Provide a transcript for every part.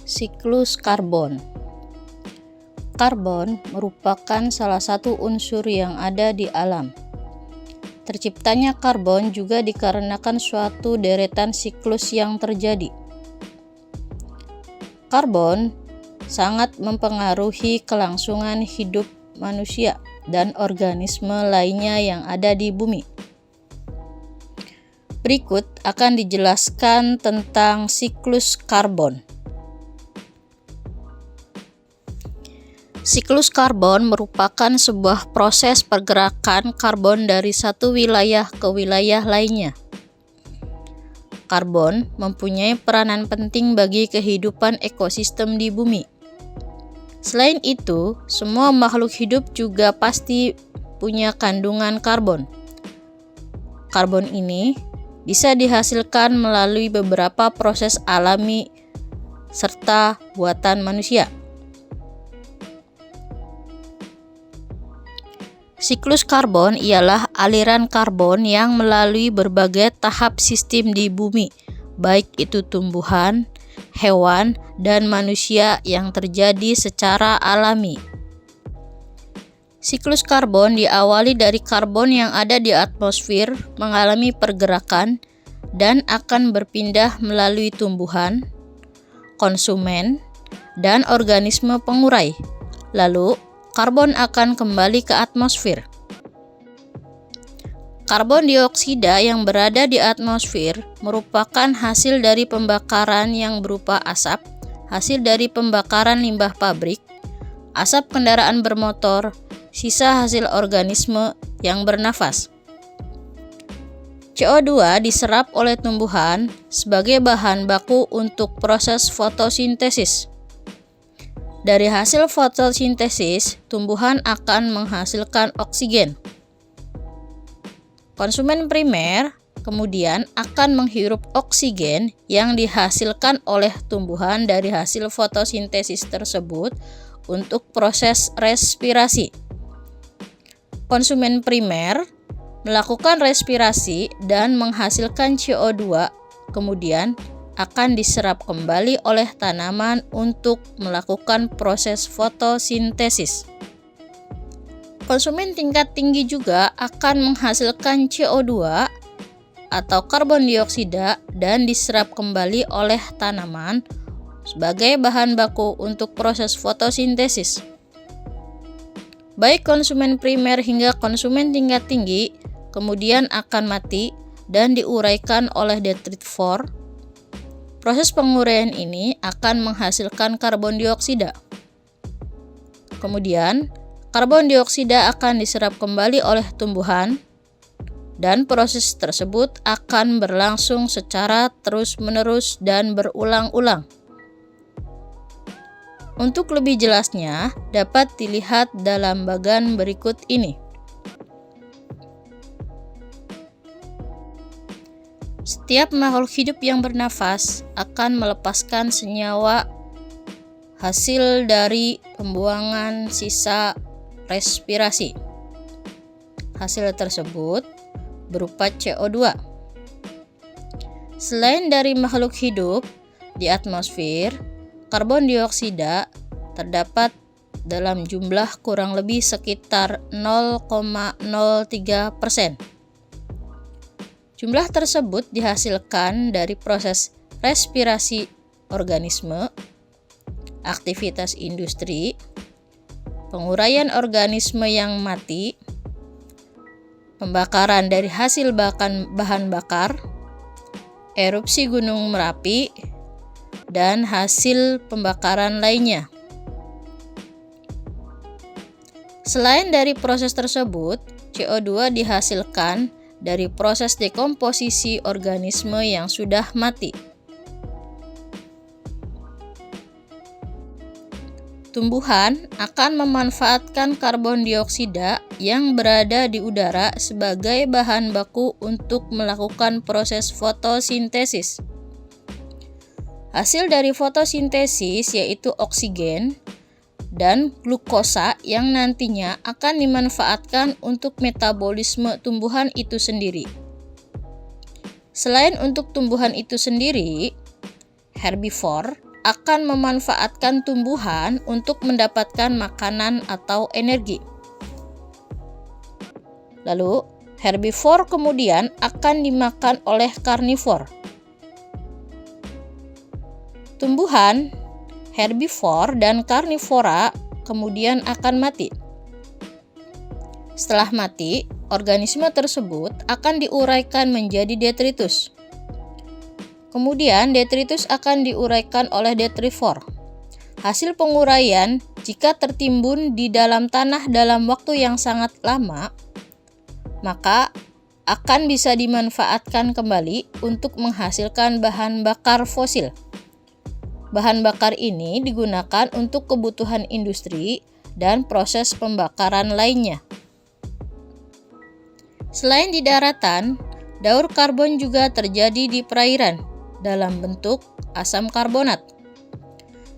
Siklus karbon. Karbon merupakan salah satu unsur yang ada di alam. Terciptanya karbon juga dikarenakan suatu deretan siklus yang terjadi. Karbon sangat mempengaruhi kelangsungan hidup manusia dan organisme lainnya yang ada di bumi. Berikut akan dijelaskan tentang siklus karbon. Siklus karbon merupakan sebuah proses pergerakan karbon dari satu wilayah ke wilayah lainnya. Karbon mempunyai peranan penting bagi kehidupan ekosistem di bumi. Selain itu, semua makhluk hidup juga pasti punya kandungan karbon. Karbon ini bisa dihasilkan melalui beberapa proses alami serta buatan manusia. Siklus karbon ialah aliran karbon yang melalui berbagai tahap sistem di bumi, baik itu tumbuhan, hewan, dan manusia yang terjadi secara alami. Siklus karbon diawali dari karbon yang ada di atmosfer mengalami pergerakan dan akan berpindah melalui tumbuhan, konsumen, dan organisme pengurai. Lalu, karbon akan kembali ke atmosfer. Karbon dioksida yang berada di atmosfer merupakan hasil dari pembakaran yang berupa asap, hasil dari pembakaran limbah pabrik, asap kendaraan bermotor, sisa hasil organisme yang bernafas. CO2 diserap oleh tumbuhan sebagai bahan baku untuk proses fotosintesis. Dari hasil fotosintesis, tumbuhan akan menghasilkan oksigen. Konsumen primer kemudian akan menghirup oksigen yang dihasilkan oleh tumbuhan dari hasil fotosintesis tersebut untuk proses respirasi. Konsumen primer melakukan respirasi dan menghasilkan CO2, kemudian akan diserap kembali oleh tanaman untuk melakukan proses fotosintesis. Konsumen tingkat tinggi juga akan menghasilkan CO2 atau karbon dioksida dan diserap kembali oleh tanaman sebagai bahan baku untuk proses fotosintesis. Baik konsumen primer hingga konsumen tingkat tinggi kemudian akan mati dan diuraikan oleh detritivore. Proses penguraian ini akan menghasilkan karbon dioksida. Kemudian, karbon dioksida akan diserap kembali oleh tumbuhan dan proses tersebut akan berlangsung secara terus-menerus dan berulang-ulang. Untuk lebih jelasnya, dapat dilihat dalam bagan berikut ini. Setiap makhluk hidup yang bernafas akan melepaskan senyawa hasil dari pembuangan sisa respirasi. Hasil tersebut berupa CO2. Selain dari makhluk hidup, di atmosfer, karbon dioksida terdapat dalam jumlah kurang lebih sekitar 0,03%. Jumlah tersebut dihasilkan dari proses respirasi organisme, aktivitas industri, penguraian organisme yang mati, pembakaran dari hasil bahan bakar, erupsi Gunung Merapi, dan hasil pembakaran lainnya. Selain dari proses tersebut, CO2 dihasilkan dari proses dekomposisi organisme yang sudah mati. Tumbuhan akan memanfaatkan karbon dioksida yang berada di udara sebagai bahan baku untuk melakukan proses fotosintesis. Hasil dari fotosintesis yaitu oksigen dan glukosa yang nantinya akan dimanfaatkan untuk metabolisme tumbuhan itu sendiri. Selain untuk tumbuhan itu sendiri, herbivore akan memanfaatkan tumbuhan untuk mendapatkan makanan atau energi. Lalu, herbivore kemudian akan dimakan oleh karnivor. Tumbuhan, herbivore, dan karnivora kemudian akan mati. Setelah mati, organisme tersebut akan diuraikan menjadi detritus. Kemudian detritus akan diuraikan oleh detrivor. Hasil penguraian jika tertimbun di dalam tanah dalam waktu yang sangat lama, maka akan bisa dimanfaatkan kembali untuk menghasilkan bahan bakar fosil. Bahan bakar ini digunakan untuk kebutuhan industri dan proses pembakaran lainnya. Selain di daratan, daur karbon juga terjadi di perairan dalam bentuk asam karbonat.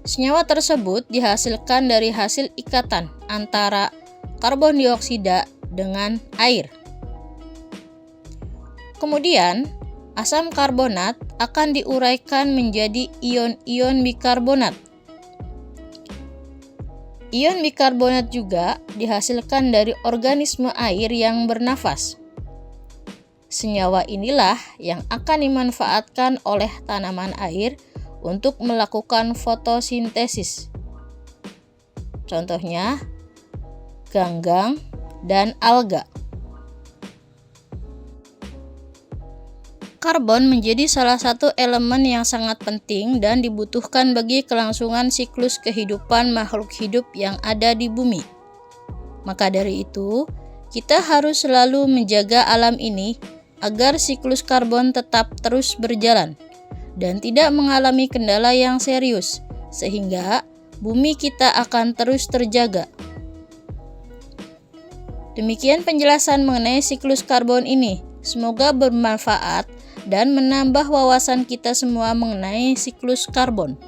Senyawa tersebut dihasilkan dari hasil ikatan antara karbon dioksida dengan air. Kemudian, asam karbonat akan diuraikan menjadi ion-ion bikarbonat. Ion bikarbonat juga dihasilkan dari organisme air yang bernafas. Senyawa inilah yang akan dimanfaatkan oleh tanaman air untuk melakukan fotosintesis. Contohnya, ganggang dan alga. Karbon menjadi salah satu elemen yang sangat penting dan dibutuhkan bagi kelangsungan siklus kehidupan makhluk hidup yang ada di bumi. Maka dari itu, kita harus selalu menjaga alam ini agar siklus karbon tetap terus berjalan dan tidak mengalami kendala yang serius, sehingga bumi kita akan terus terjaga. Demikian penjelasan mengenai siklus karbon ini. Semoga bermanfaat dan menambah wawasan kita semua mengenai siklus karbon.